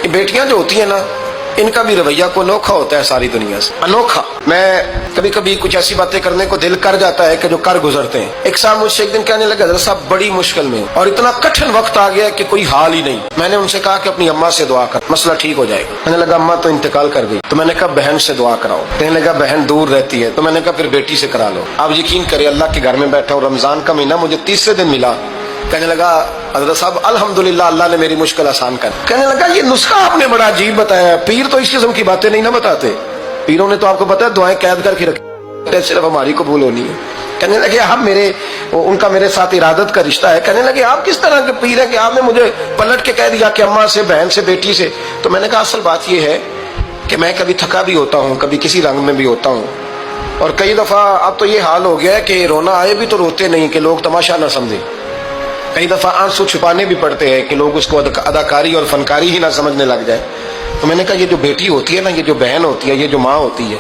یہ بیٹیاں جو ہوتی ہیں نا، ان کا بھی رویہ کو انوکھا ہوتا ہے ساری دنیا سے، انوکھا۔ میں کبھی کبھی کچھ ایسی باتیں کرنے کو دل کر جاتا ہے کہ جو کر گزرتے ہیں۔ ایک صاحب مجھ سے ایک دن کہنے لگا، حضرت صاحب بڑی مشکل میں اور اتنا کٹھن وقت آ گیا کہ کوئی حال ہی نہیں۔ میں نے ان سے کہا کہ اپنی اماں سے دعا کر، مسئلہ ٹھیک ہو جائے گا۔ کہنے لگا اماں تو انتقال کر گئی۔ تو میں نے کہا بہن سے دعا کراؤ۔ کہنے لگا بہن دور رہتی ہے۔ تو میں نے کہا پھر بیٹی سے کرا لو۔ آپ یقین کریں، اللہ کے گھر میں بیٹھا ہوں، رمضان کا مہینہ، مجھے تیسرے دن ملا۔ کہنے لگا حضرت صاحب الحمدللہ اللہ نے میری مشکل آسان کر۔ کہنے لگا یہ نسخہ آپ نے بڑا عجیب بتایا، پیر تو اس قسم کی باتیں نہیں نہ بتاتے، پیروں نے تو آپ کو پتا ہے دعائیں قید کر کے رکھی، صرف ہماری قبول ہونی ہے۔ کہنے لگے اب ان کا میرے ساتھ ارادت کا رشتہ ہے۔ کہنے لگے آپ کس طرح کے پیر ہیں کہ آپ نے مجھے پلٹ کے کہہ دیا کہ اماں سے، بہن سے، بیٹی سے؟ تو میں نے کہا اصل بات یہ ہے کہ میں کبھی تھکا بھی ہوتا ہوں، کبھی کسی رنگ میں بھی ہوتا ہوں، اور کئی دفعہ اب تو یہ حال ہو گیا ہے کہ رونا آئے بھی تو روتے نہیں کہ لوگ تماشا نہ سمجھیں۔ کئی دفعہ آنسو چھپانے بھی پڑتے ہیں کہ لوگ اس کو اداکاری اور فنکاری ہی نہ سمجھنے لگ جائے۔ تو میں نے کہا یہ جو بیٹی ہوتی ہے نا، یہ جو بہن ہوتی ہے، یہ جو ماں ہوتی ہے،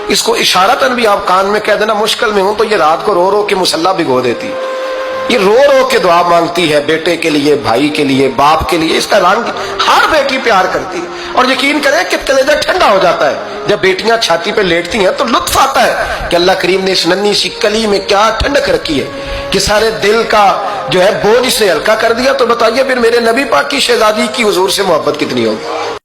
اس کو اشارتاً بھی آپ کان میں کہہ دینا مشکل میں ہوں تو یہ رات کو رو رو کے مصلی بھگو دیتی ہے، یہ رو رو کے دعا مانگتی ہے بیٹے کے لیے، بھائی کے لیے، باپ کے لیے۔ اس کا رنگ ہر بیٹی پیار کرتی ہے، اور یقین کریں کہ کلیجہ ٹھنڈا ہو جاتا ہے جب بیٹیاں چھاتی پہ لیٹتی ہیں تو لطف آتا ہے کہ اللہ کریم نے اس ننھی سی کلی میں کیا ٹھنڈک رکھی ہے کہ سارے دل کا جو ہے بوجھ سے ہلکا کر دیا۔ تو بتائیے پھر میرے نبی پاک کی شہزادی کی حضور سے محبت کتنی ہوگی۔